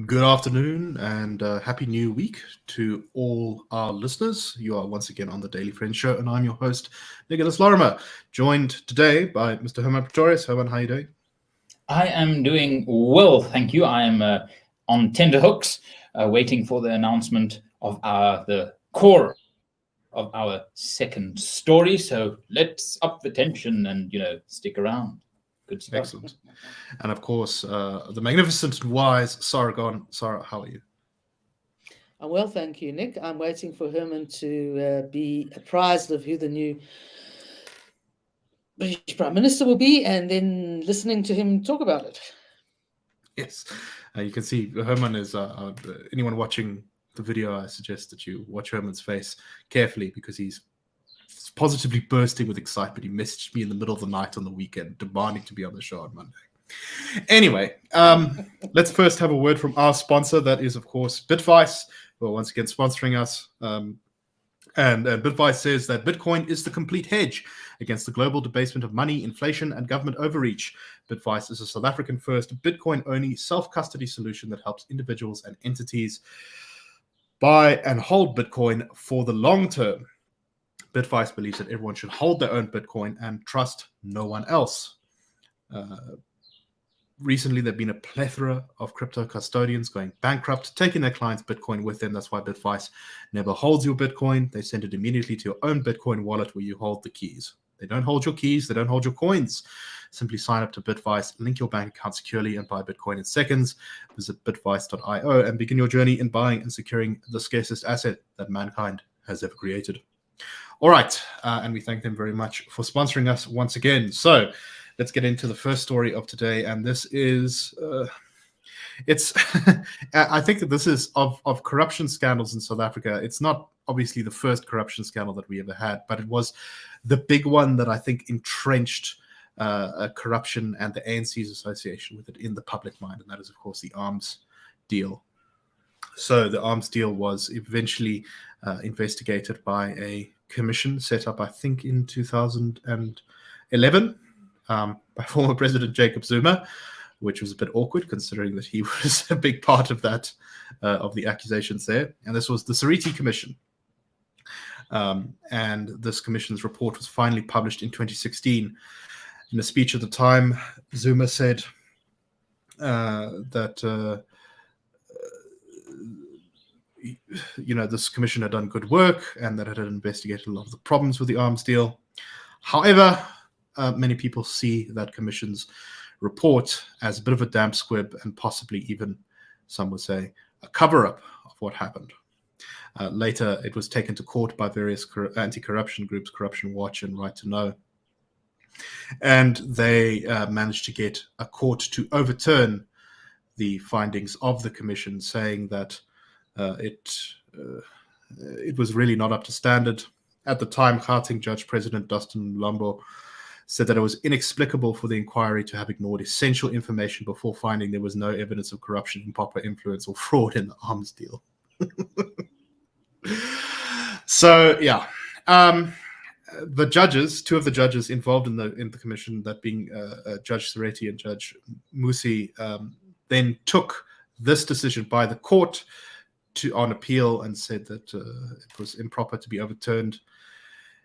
Good afternoon and happy new week to all our listeners. You are once again on the Daily Friends Show, and I'm your host, Nicolas Lorimer, joined today by Mr. Hermann Pretorius. Hermann, how are you doing? I am doing well, thank you. I am on tenterhooks, waiting for the announcement of the core of our second story. So let's up the tension and, stick around. Good stuff. Excellent. And of course, the magnificent and wise Sara gone. Sara, how are you? I'm well, thank you, Nick. I'm waiting for Hermann to be apprised of who the new British Prime Minister will be, and then listening to him talk about it. Yes, you can see Hermann is, anyone watching the video, I suggest that you watch Hermann's face carefully because he's positively bursting with excitement. He messaged me in the middle of the night on the weekend demanding to be on the show on Monday. Anyway, let's first have a word from our sponsor. That is, of course, Bitvice, who are once again sponsoring us. And Bitvice says that Bitcoin is the complete hedge against the global debasement of money, inflation, and government overreach. Bitvice is a South African-first Bitcoin-only self-custody solution that helps individuals and entities buy and hold Bitcoin for the long term. Bitvice believes that everyone should hold their own Bitcoin and trust no one else. Recently, there have been a plethora of crypto custodians going bankrupt, taking their clients' Bitcoin with them. That's why Bitvice never holds your Bitcoin. They send it immediately to your own Bitcoin wallet where you hold the keys. They don't hold your keys. They don't hold your coins. Simply sign up to Bitvice, link your bank account securely, and buy Bitcoin in seconds. Visit bitvice.io and begin your journey in buying and securing the scarcest asset that mankind has ever created. All right, and we thank them very much for sponsoring us once again. So let's get into the first story of today, and this is, it's, I think that this is of corruption scandals in South Africa. It's not obviously the first corruption scandal that we ever had, but it was the big one that I think entrenched corruption and the ANC's association with it in the public mind, and that is, of course, the arms deal. So the arms deal was eventually investigated by a commission set up, I think, in 2011 by former President Jacob Zuma, which was a bit awkward considering that he was a big part of that, of the accusations there. And this was the Seriti Commission. And this commission's report was finally published in 2016. In a speech at the time, Zuma said that this commission had done good work and that it had investigated a lot of the problems with the arms deal. However, many people see that commission's report as a bit of a damp squib and possibly even, some would say, a cover-up of what happened. Later, it was taken to court by various anti-corruption groups, Corruption Watch and Right to Know. And they managed to get a court to overturn the findings of the commission, saying that it was really not up to standard. At the time, Gauteng Judge President Dustin Mlambo said that it was inexplicable for the inquiry to have ignored essential information before finding there was no evidence of corruption, improper influence, or fraud in the arms deal. So, yeah. The judges, two of the judges involved in the commission, that being Judge Seriti and Judge Musi, then took this decision by the court on appeal and said that it was improper to be overturned,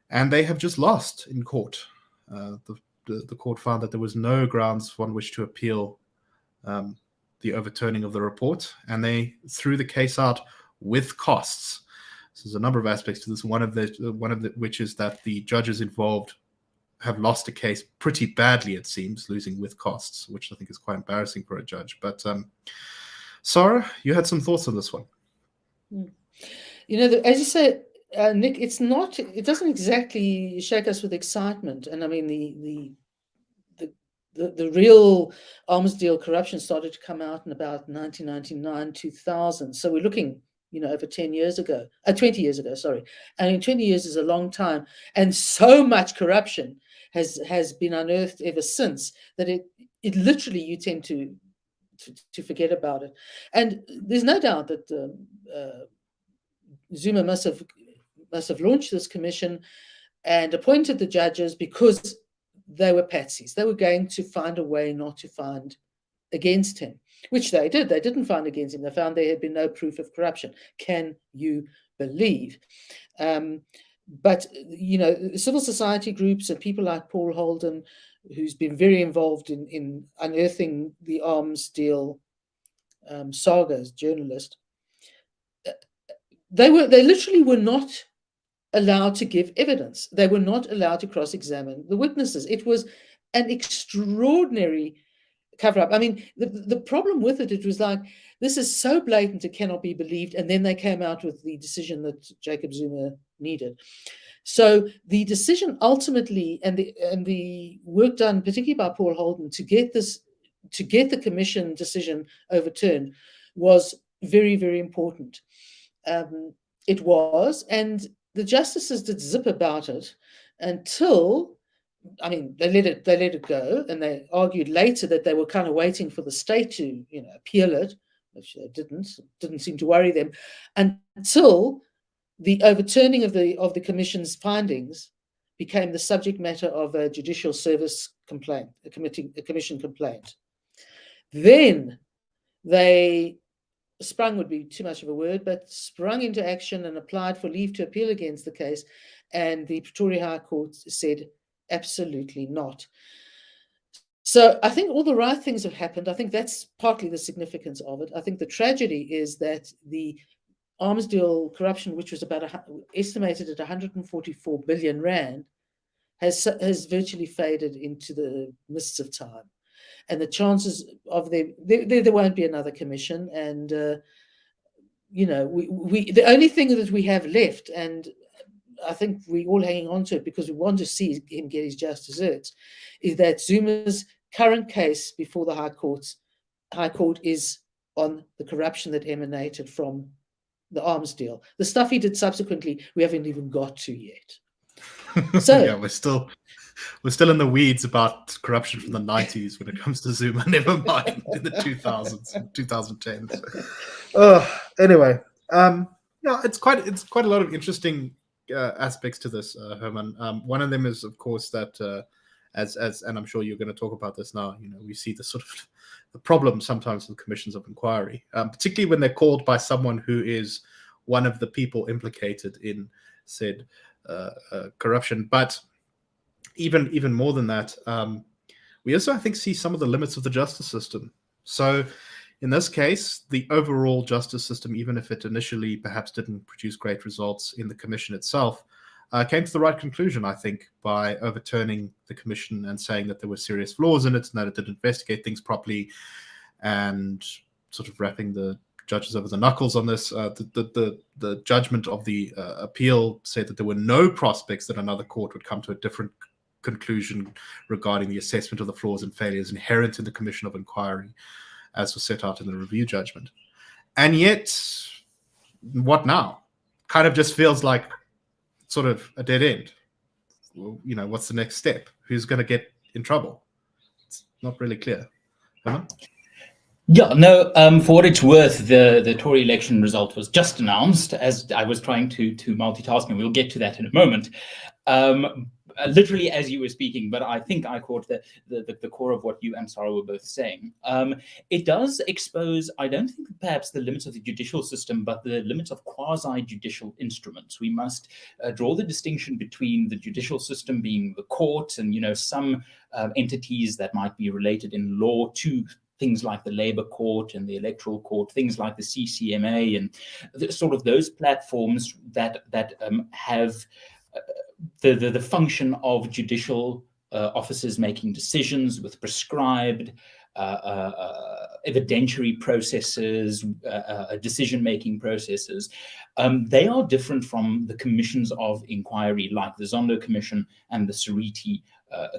and they have just lost in court. The court found that there was no grounds on which to appeal the overturning of the report, and they threw the case out with costs. So there's a number of aspects to this. One of which is that the judges involved have lost a case pretty badly, it seems, losing with costs, which I think is quite embarrassing for a judge. But Sara, you had some thoughts on this one. As you said, Nick, it doesn't exactly shake us with excitement. And I mean, the real arms deal corruption started to come out in about 1999, 2000. So we're looking, over 20 years ago, sorry. I mean, 20 years is a long time. And so much corruption has been unearthed ever since that it literally, you tend to to forget about it. And there's no doubt that Zuma must have launched this commission and appointed the judges because they were patsies. They were going to find a way not to find against him, which they did. They didn't find against him. They found there had been no proof of corruption. Can you believe? But, civil society groups and people like Paul Holden, who's been very involved in unearthing the arms deal saga as journalist, they literally were not allowed to give evidence. They were not allowed to cross-examine the witnesses. It was an extraordinary cover-up. I mean, the problem with it was like, this is so blatant it cannot be believed, and then they came out with the decision that Jacob Zuma needed. So the decision ultimately, and the work done particularly by Paul Holden to get the commission decision overturned was very, very important. It was, and the justices did zip about it until, I mean, they let it go, and they argued later that they were kind of waiting for the state to, appeal it, which they didn't seem to worry them, until the overturning of the commission's findings became the subject matter of a judicial service complaint, a commission complaint. Then they sprung would be too much of a word, but sprung into action and applied for leave to appeal against the case, and the Pretoria High Court said absolutely not. So I think all the right things have happened. I think that's partly the significance of it. I think the tragedy is that the arms deal corruption, which was estimated at 144 billion rand, has virtually faded into the mists of time. And the chances of there won't be another commission. And, the only thing that we have left, and I think we're all hanging on to it because we want to see him get his just desserts, is that Zuma's current case before the High Court is on the corruption that emanated from the arms deal. The stuff he did subsequently, we haven't even got to yet. So yeah, we're still in the weeds about corruption from the 90s when it comes to Zuma. Never mind in the 2000s, 2010s. Anyway, it's quite a lot of interesting aspects to this, Herman. One of them is, of course, that as and I'm sure you're going to talk about this now. We see the sort of the problem sometimes with commissions of inquiry, particularly when they're called by someone who is one of the people implicated in said corruption. But even more than that, we also, I think, see some of the limits of the justice system. So in this case, the overall justice system, even if it initially perhaps didn't produce great results in the commission itself, came to the right conclusion, I think, by overturning the commission and saying that there were serious flaws in it and that it didn't investigate things properly, and sort of wrapping the judges over the knuckles on this. The judgment of the appeal said that there were no prospects that another court would come to a different conclusion regarding the assessment of the flaws and failures inherent in the commission of inquiry, as was set out in the review judgment. And yet, what now? Kind of just feels like sort of a dead end. What's the next step? Who's going to get in trouble? It's not really clear. Yeah, no, for what it's worth, the Tory election result was just announced as I was trying to multitask, and we'll get to that in a moment. Literally as you were speaking, but I think I caught the core of what you and Sara were both saying. It does expose, I don't think perhaps the limits of the judicial system, but the limits of quasi-judicial instruments. We must draw the distinction between the judicial system being the court and, some entities that might be related in law to things like the Labour Court and the Electoral Court, things like the CCMA and sort of those platforms that have the function of judicial officers making decisions with prescribed evidentiary processes, decision-making processes. They are different from the commissions of inquiry like the Zondo Commission and the Seriti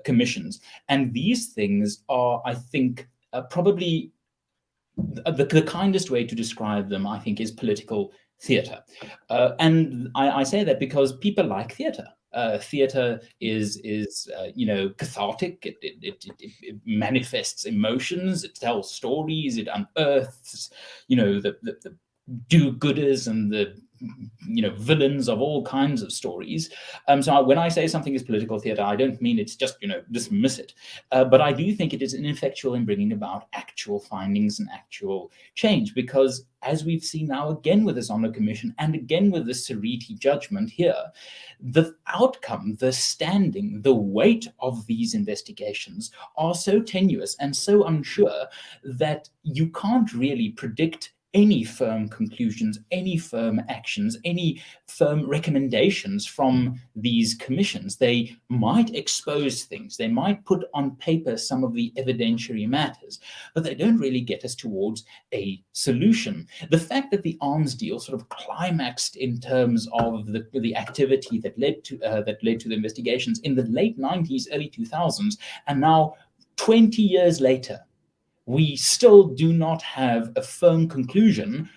commissions. And these things are, I think, probably the kindest way to describe them, I think, is political theatre. And I say that because people like theatre. theater is cathartic. It manifests emotions. It tells stories. It unearths the do-gooders and the villains of all kinds of stories. So when I say something is political theatre, I don't mean it's just dismiss it, but I do think it is ineffectual in bringing about actual findings and actual change, because as we've seen now again with the Zondo Commission and again with the Seriti judgment here, the outcome, the standing, the weight of these investigations are so tenuous and so unsure that you can't really predict any firm conclusions, any firm actions, any firm recommendations from these commissions. They might expose things, they might put on paper some of the evidentiary matters, but they don't really get us towards a solution. The fact that the arms deal sort of climaxed in terms of the activity that led to the investigations in the late 90s, early 2000s, and now 20 years later, we still do not have a firm conclusion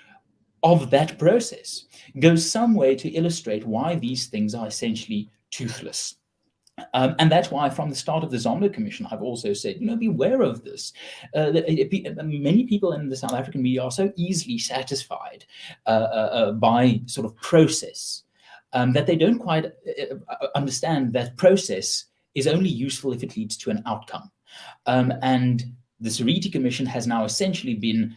of that process, goes some way to illustrate why these things are essentially toothless. And that's why from the start of the Zondo Commission, I've also said, beware of this. Many people in the South African media are so easily satisfied by sort of process that they don't quite understand that process is only useful if it leads to an outcome. And the Seriti Commission has now essentially been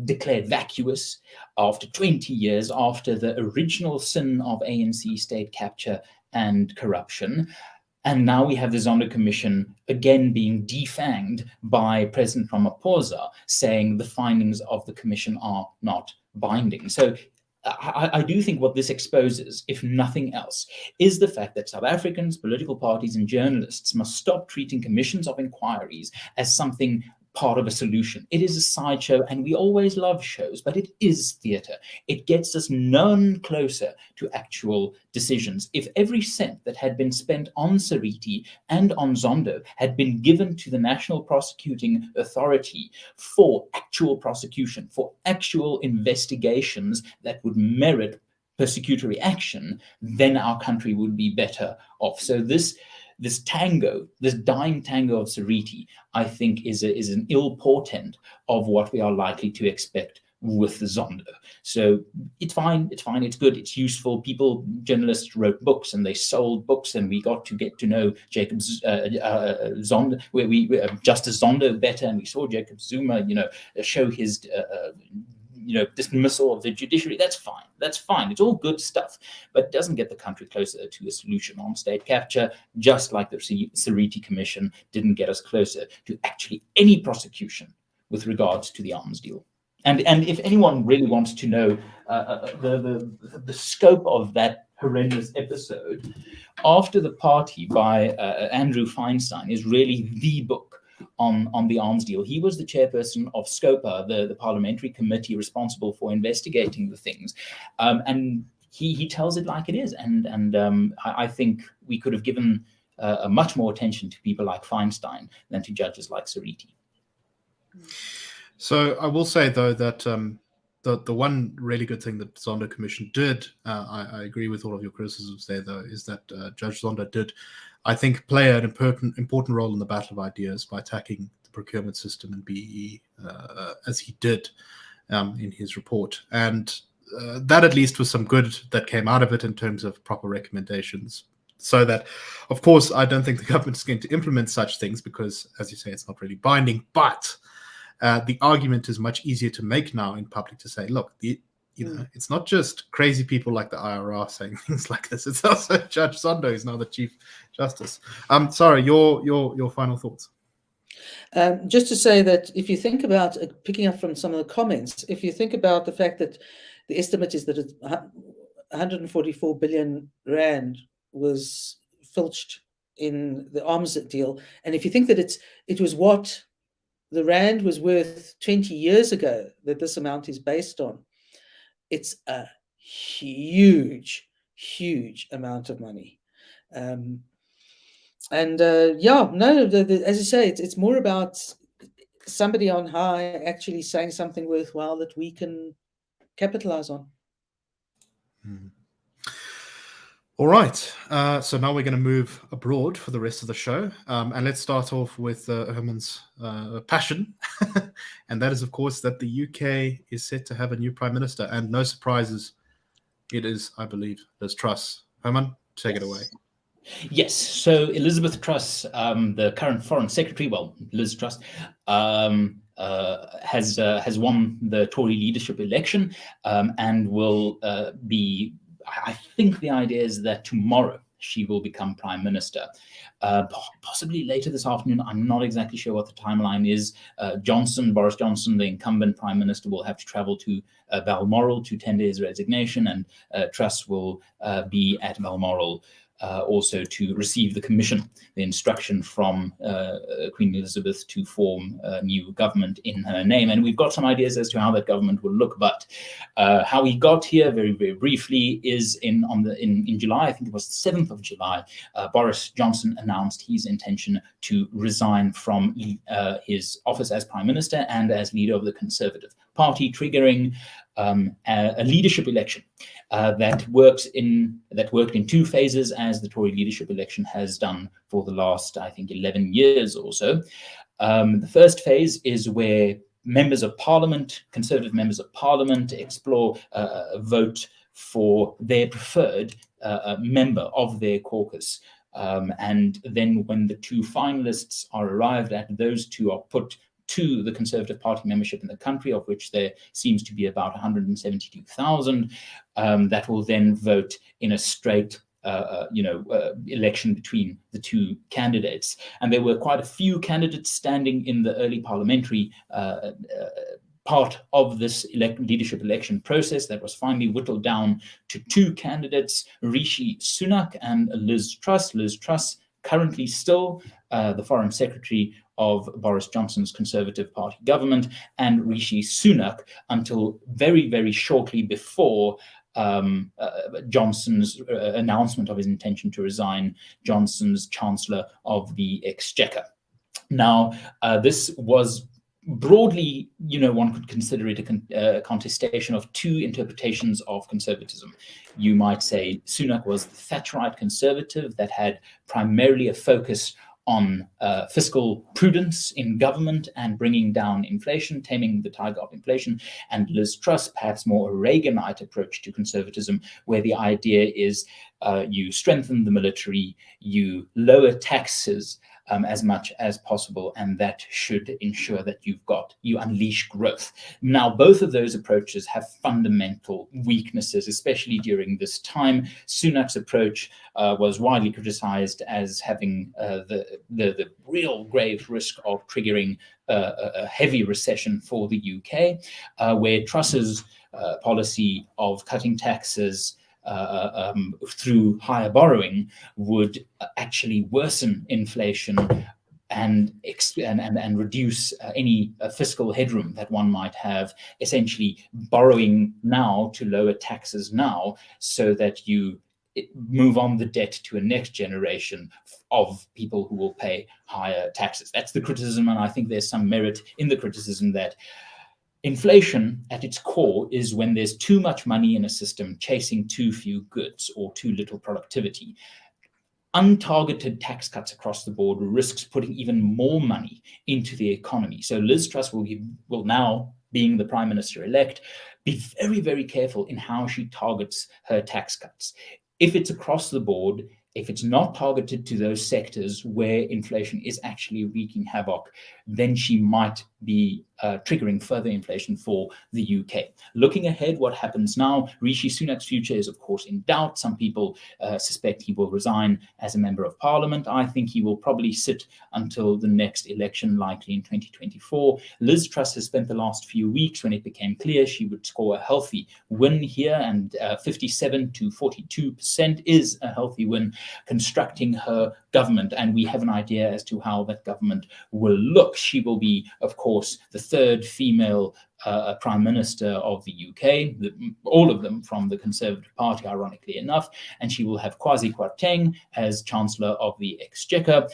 declared vacuous after 20 years after the original sin of ANC state capture and corruption. And now we have the Zondo Commission again being defanged by President Ramaphosa, saying the findings of the commission are not binding. So I do think what this exposes, if nothing else, is the fact that South Africans, political parties, and journalists must stop treating commissions of inquiries as something part of a solution. It is a sideshow, and we always love shows, but it is theatre. It gets us none closer to actual decisions. If every cent that had been spent on Seriti and on Zondo had been given to the National Prosecuting Authority for actual prosecution, for actual investigations that would merit persecutory action, then our country would be better off. So this tango, this dying tango of Seriti, I think is an ill portent of what we are likely to expect with the Zondo. So it's fine, it's good, it's useful. Journalists wrote books and they sold books, and we got to know Jacob Zondo, Justice Zondo better, and we saw Jacob Zuma, show his dismissal of the judiciary. That's fine. It's all good stuff, but it doesn't get the country closer to a solution on state capture, just like the Seriti Commission didn't get us closer to actually any prosecution with regards to the arms deal. And if anyone really wants to know the scope of that horrendous episode, After the Party by Andrew Feinstein is really the book on the arms deal. He was the chairperson of SCOPA, the parliamentary committee responsible for investigating the things, and he tells it like it is. And I think we could have given much more attention to people like Feinstein than to judges like Seriti. So I will say, though, that the one really good thing that Zondo Commission did, I agree with all of your criticisms there, though, is that Judge Zondo did, I think, play an important role in the battle of ideas by attacking the procurement system and BEE as he did in his report. And that at least was some good that came out of it in terms of proper recommendations. So that, of course, I don't think the government is going to implement such things because, as you say, it's not really binding, but the argument is much easier to make now in public to say, look, it's not just crazy people like the IRR saying things like this. It's also Judge Zondo, who's now the Chief Justice. Sara, your final thoughts. Just to say that if you think about picking up from some of the comments, if you think about the fact that the estimate is that 144 billion rand was filched in the arms deal, and if you think that it was what the rand was worth 20 years ago that this amount is based on, it's a huge amount of money. As you say, it's more about somebody on high actually saying something worthwhile that we can capitalize on. All right, so now we're going to move abroad for the rest of the show, and let's start off with Herman's passion, and that is, of course, that the UK is set to have a new Prime Minister, and no surprises, it is, I believe, Liz Truss. Herman, take it away. Yes, so Elizabeth Truss, the current Foreign Secretary, well, Liz Truss, has won the Tory leadership election and will be, I think the idea is that tomorrow she will become Prime Minister. Possibly later this afternoon, I'm not exactly sure what the timeline is. Boris Johnson, the incumbent Prime Minister, will have to travel to Balmoral to tender his resignation, and Truss will be at Balmoral also to receive the commission, the instruction from Queen Elizabeth to form a new government in her name. And we've got some ideas as to how that government will look, but how we got here, very, very briefly, is in July, I think it was the 7th of July, Boris Johnson announced his intention to resign from his office as Prime Minister and as leader of the Conservative Party, triggering a leadership election that worked in 2 phases, as the Tory leadership election has done for the last, I think, 11 years or so. The first phase is where members of Parliament, Conservative members of Parliament, explore a vote for their preferred member of their caucus. And then when the 2 finalists are arrived at, those 2 are put to the Conservative Party membership in the country, of which there seems to be about 172,000, that will then vote in a straight election between the 2 candidates. And there were quite a few candidates standing in the early parliamentary part of this leadership election process that was finally whittled down to 2 candidates, Rishi Sunak and Liz Truss. Liz Truss, currently still the Foreign Secretary of Boris Johnson's Conservative Party government, and Rishi Sunak until very, very shortly before Johnson's announcement of his intention to resign, Johnson's Chancellor of the Exchequer. Now, this was broadly, one could consider it a contestation of 2 interpretations of conservatism. You might say Sunak was the Thatcherite conservative that had primarily a focus on fiscal prudence in government and bringing down inflation, taming the tiger of inflation, and Liz Truss, perhaps more a Reaganite approach to conservatism, where the idea is you strengthen the military, you lower taxes as much as possible, and that should ensure that you unleash growth. Now, both of those approaches have fundamental weaknesses, especially during this time. Sunak's approach was widely criticized as having the real grave risk of triggering a heavy recession for the UK, where Truss's policy of cutting taxes through higher borrowing would actually worsen inflation and reduce any fiscal headroom that one might have, essentially borrowing now to lower taxes now, so that you move on the debt to a next generation of people who will pay higher taxes. That's the criticism, and I think there's some merit in the criticism that inflation at its core is when there's too much money in a system chasing too few goods or too little productivity. Untargeted tax cuts across the board risks putting even more money into the economy. So Liz Truss will now, being the Prime Minister-elect, be very, very careful in how she targets her tax cuts. If it's across the board, if it's not targeted to those sectors where inflation is actually wreaking havoc, then she might be triggering further inflation for the UK. Looking ahead, what happens now? Rishi Sunak's future is, of course, in doubt. Some people suspect he will resign as a member of Parliament. I think he will probably sit until the next election, likely in 2024. Liz Truss has spent the last few weeks, when it became clear she would score a healthy win here, and 57 to 42% is a healthy win, constructing her government. And we have an idea as to how that government will look. She will be, of course, the third female Prime Minister of the UK, all of them from the Conservative Party, ironically enough, and she will have Kwasi Kwarteng as Chancellor of the Exchequer.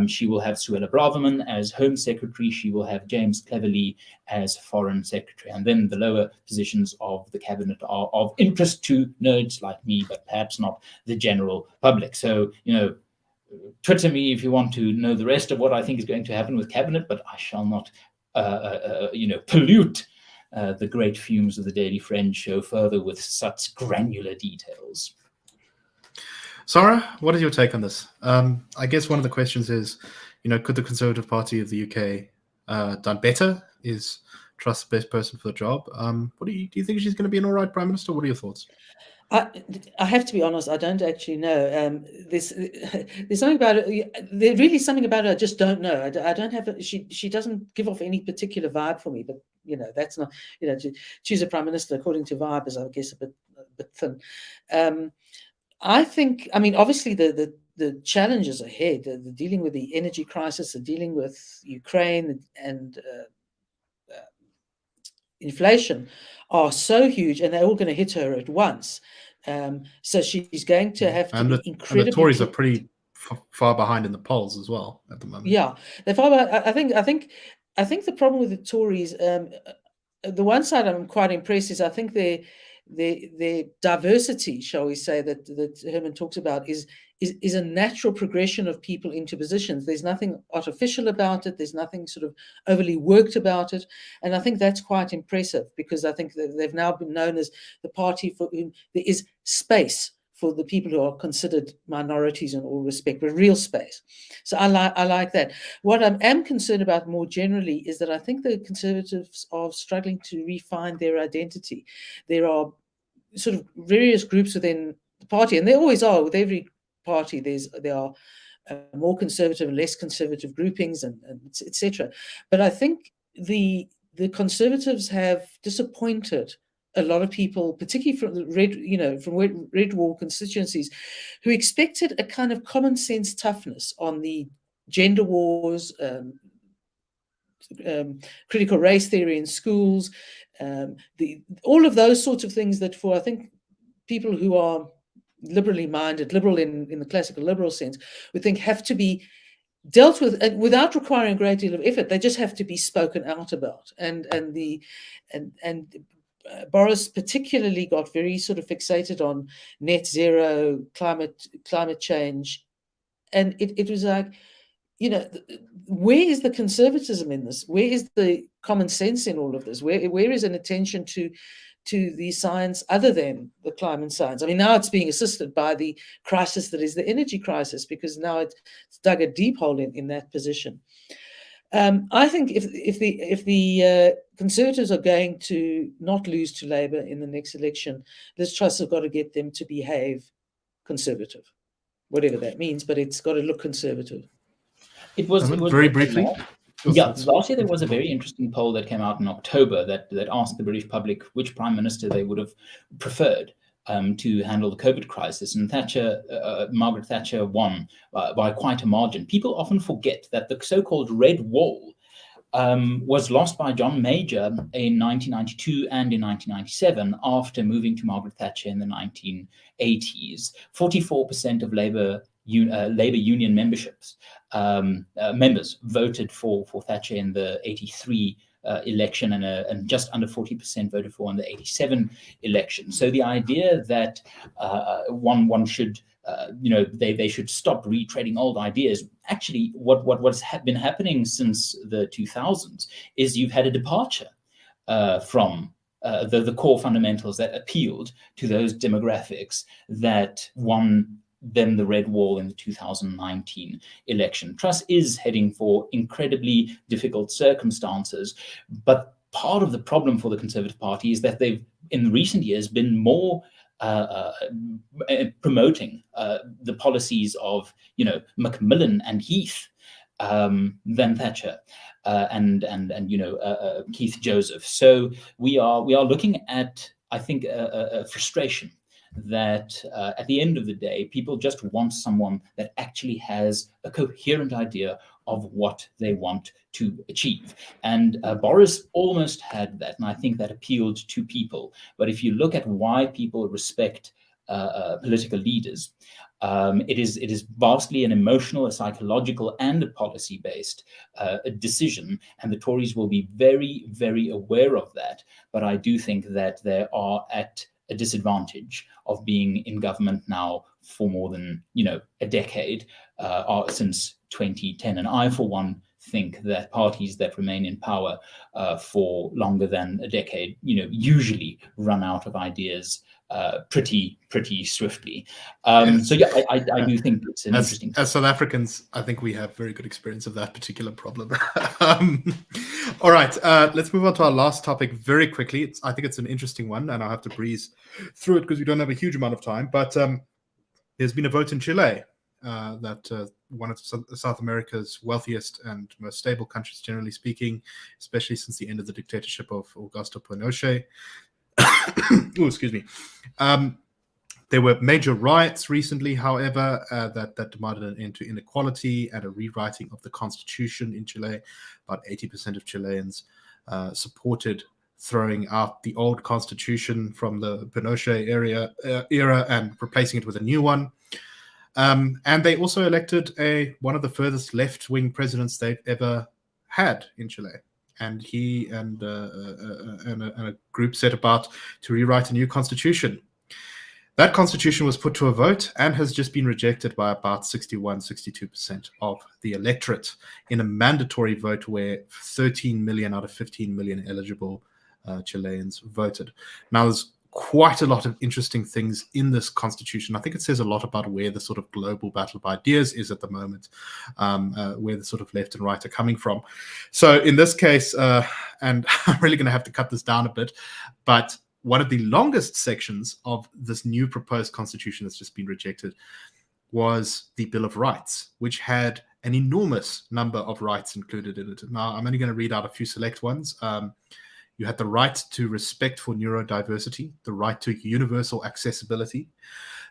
She will have Suella Braverman as Home Secretary. She will have James Cleverly as Foreign Secretary. And then the lower positions of the cabinet are of interest to nerds like me, but perhaps not the general public. So, Twitter me if you want to know the rest of what I think is going to happen with cabinet, but I shall not pollute the great fumes of the Daily Friend show further with such granular details. Sara, what is your take on this? I guess one of the questions is, could the Conservative Party of the UK done better? Is Truss the best person for the job? What do you think she's going to be an all right Prime Minister? What are your thoughts? I have to be honest, I don't actually know. There's something about it. There's really something about it I just don't know. I don't have. She doesn't give off any particular vibe for me. But that's not. To choose a prime minister according to vibe is, I guess, a bit thin. I think. I mean, obviously the challenges ahead, the dealing with the energy crisis, the dealing with Ukraine and inflation are so huge, and they're all going to hit her at once. So she's going to have to be incredibly. And the Tories are pretty far behind in the polls as well at the moment. Yeah, they're far behind. I think the problem with the Tories, the one side I'm quite impressed is I think their diversity, shall we say, that Hermann talks about is a natural progression of people into positions. There's nothing artificial about it. There's nothing sort of overly worked about it. And I think that's quite impressive, because I think that they've now been known as the party for whom there is space for the people who are considered minorities in all respect, but real space. So I like that. What I am concerned about more generally is that I think the Conservatives are struggling to refine their identity. There are sort of various groups within the party, and there always are with every party. There are more conservative and less conservative groupings, and etc. But I think the Conservatives have disappointed a lot of people, particularly from the red wall constituencies, who expected a kind of common sense toughness on the gender wars, critical race theory in schools, all of those sorts of things that, for I think people who are liberally minded, liberal in the classical liberal sense, would think have to be dealt with without requiring a great deal of effort. They just have to be spoken out about, and Boris particularly got very sort of fixated on net zero, climate change, and it was like, where is the conservatism in this? Where is the common sense in all of this? Where is an attention to the science other than the climate science? I mean, now it's being assisted by the crisis that is the energy crisis, because now it's dug a deep hole in that position. I think if the Conservatives are going to not lose to Labour in the next election, Liz Truss has got to get them to behave conservative, whatever that means, but it's got to look conservative. It was very briefly. Yeah, last year there was a very interesting poll that came out in October that asked the British public which prime minister they would have preferred to handle the COVID crisis, and Margaret Thatcher won by quite a margin. People often forget that the so-called Red Wall was lost by John Major in 1992 and in 1997 after moving to Margaret Thatcher in the 1980s. 44% of Labour Union members voted for Thatcher in the 83 election, and just under 40% voted for in the 87 election. So the idea that one should, they should stop retreading old ideas. Actually, what's been happening since the 2000s is you've had a departure from the core fundamentals that appealed to those demographics that won them the Red Wall in the 2019 election. Truss is heading for incredibly difficult circumstances, but part of the problem for the Conservative Party is that they've, in recent years, been more promoting the policies of, Macmillan and Heath than Thatcher and Keith Joseph. So we are looking at, I think, a frustration that at the end of the day, people just want someone that actually has a coherent idea of what they want to achieve. And Boris almost had that, and I think that appealed to people. But if you look at why people respect political leaders, it is vastly an emotional, a psychological, and a policy-based decision, and the Tories will be very, very aware of that. But I do think that they are at a disadvantage of being in government now for more than a decade, since 2010. And I, for one, think that parties that remain in power for longer than a decade, usually run out of ideas pretty swiftly. Yes. So yeah, I do think it's an interesting. As South Africans, I think we have very good experience of that particular problem. All right, let's move on to our last topic very quickly. I think it's an interesting one, and I'll have to breeze through it because we don't have a huge amount of time. But there's been a vote in Chile that one of South America's wealthiest and most stable countries, generally speaking, especially since the end of the dictatorship of Augusto Pinochet. Oh, excuse me. There were major riots recently, however, that demanded an end to inequality and a rewriting of the constitution in Chile. About 80% of Chileans supported throwing out the old constitution from the Pinochet era and replacing it with a new one. And they also elected one of the furthest left-wing presidents they've ever had in Chile. And he and a group set about to rewrite a new constitution. That constitution was put to a vote and has just been rejected by about 62% of the electorate in a mandatory vote where 13 million out of 15 million eligible Chileans voted. Now, there's quite a lot of interesting things in this constitution. I think it says a lot about where the sort of global battle of ideas is at the moment, where the sort of left and right are coming from. So in this case, and I'm really going to have to cut this down a bit, but one of the longest sections of this new proposed constitution that's just been rejected was the Bill of Rights, which had an enormous number of rights included in it. Now, I'm only going to read out a few select ones. You had the right to respect for neurodiversity, the right to universal accessibility,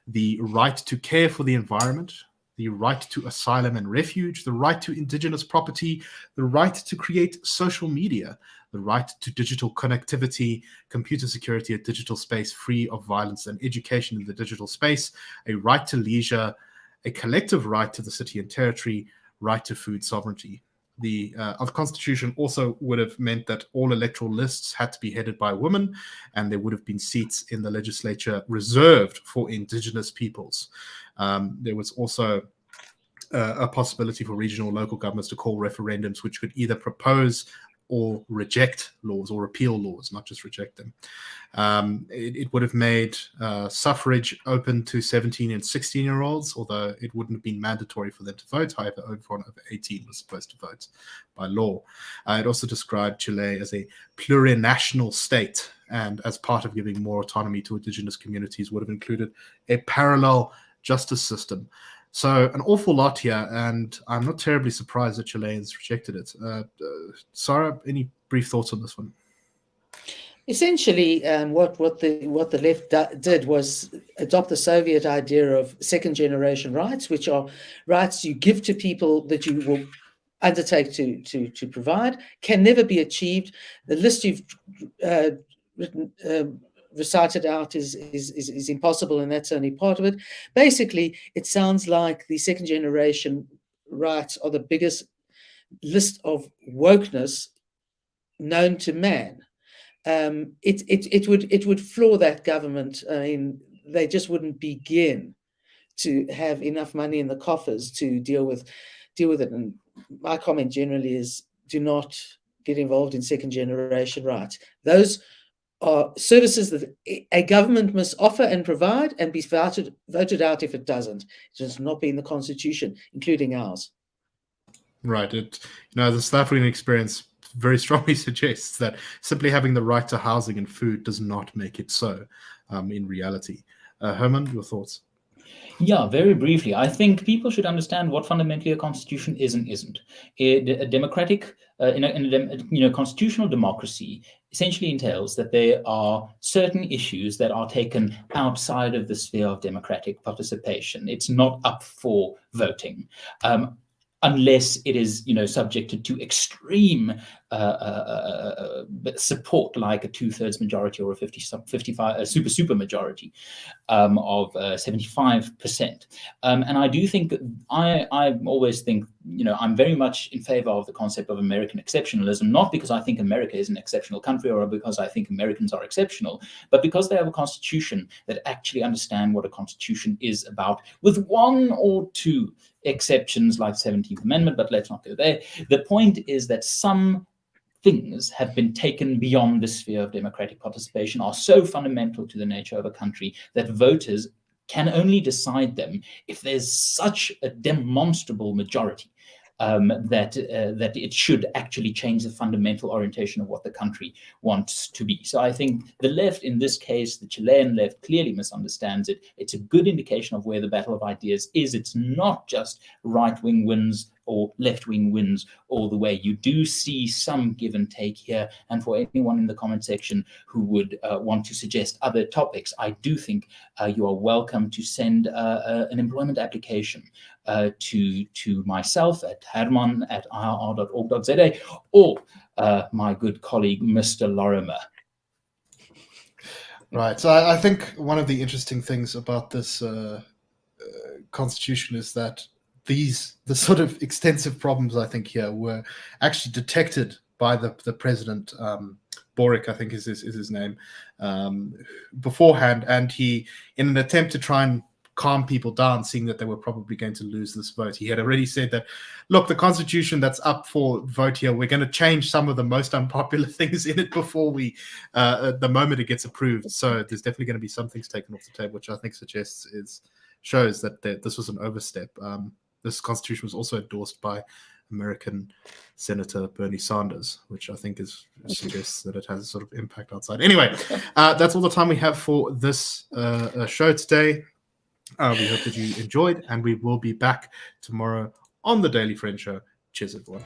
the right to care for the environment, the right to asylum and refuge, the right to indigenous property, the right to create social media, the right to digital connectivity, computer security, a digital space free of violence, and education in the digital space, a right to leisure, a collective right to the city and territory, right to food sovereignty. The Constitution also would have meant that all electoral lists had to be headed by women, and there would have been seats in the legislature reserved for indigenous peoples. There was also a possibility for regional and local governments to call referendums which could either propose or reject laws or repeal laws, not just reject them. It would have made suffrage open to 17 and 16-year-olds, although it wouldn't have been mandatory for them to vote. However, everyone over 18 was supposed to vote by law. It also described Chile as a plurinational state, and as part of giving more autonomy to indigenous communities would have included a parallel justice system. So an awful lot here, and I'm not terribly surprised that Chileans rejected it. Sara, any brief thoughts on this one? Essentially, what the left did was adopt the Soviet idea of second-generation rights, which are rights you give to people that you will undertake to provide, can never be achieved. The list you've recited out is impossible, and that's only part of it. Basically, it sounds like the second generation rights are the biggest list of wokeness known to man. It would floor that government. I mean, they just wouldn't begin to have enough money in the coffers to deal with it. And my comment generally is, do not get involved in second generation rights. Those are services that a government must offer and provide, and be voted out if it doesn't. It does not be in the constitution, including ours. Right. The South African experience very strongly suggests that simply having the right to housing and food does not make it so in reality. Hermann, your thoughts? Yeah, very briefly. I think people should understand what fundamentally a constitution is and isn't. A democratic, constitutional democracy essentially entails that there are certain issues that are taken outside of the sphere of democratic participation. It's not up for voting. unless it is, subjected to extreme support, like a 2/3 majority or a 55 a super majority of 75%. And I do think I always think, I'm very much in favor of the concept of American exceptionalism, not because I think America is an exceptional country or because I think Americans are exceptional, but because they have a constitution that actually understand what a constitution is about, with one or two exceptions like 17th Amendment, but let's not go there. The point is that some things have been taken beyond the sphere of democratic participation, are so fundamental to the nature of a country that voters can only decide them if there's such a demonstrable majority that it should actually change the fundamental orientation of what the country wants to be. So I think the left, in this case, the Chilean left, clearly misunderstands it. It's a good indication of where the battle of ideas is. It's not just right-wing wins or left-wing wins all the way. You do see some give and take here. And for anyone in the comment section who would want to suggest other topics, I do think you are welcome to send an employment application to myself at hermann@irr.org.za, or my good colleague, Mr. Lorimer. Right. So I think one of the interesting things about this constitution is that the sort of extensive problems, I think, here were actually detected by the president, Boric, I think is his name, beforehand. And he, in an attempt to try and calm people down, seeing that they were probably going to lose this vote, he had already said that, look, the constitution that's up for vote here, we're going to change some of the most unpopular things in it before the moment it gets approved. So there's definitely going to be some things taken off the table, which I think shows that this was an overstep. This constitution was also endorsed by American Senator Bernie Sanders, which I think suggests that it has a sort of impact outside. Anyway, that's all the time we have for this show today. We hope that you enjoyed, and we will be back tomorrow on the Daily Friend Show. Cheers, everyone.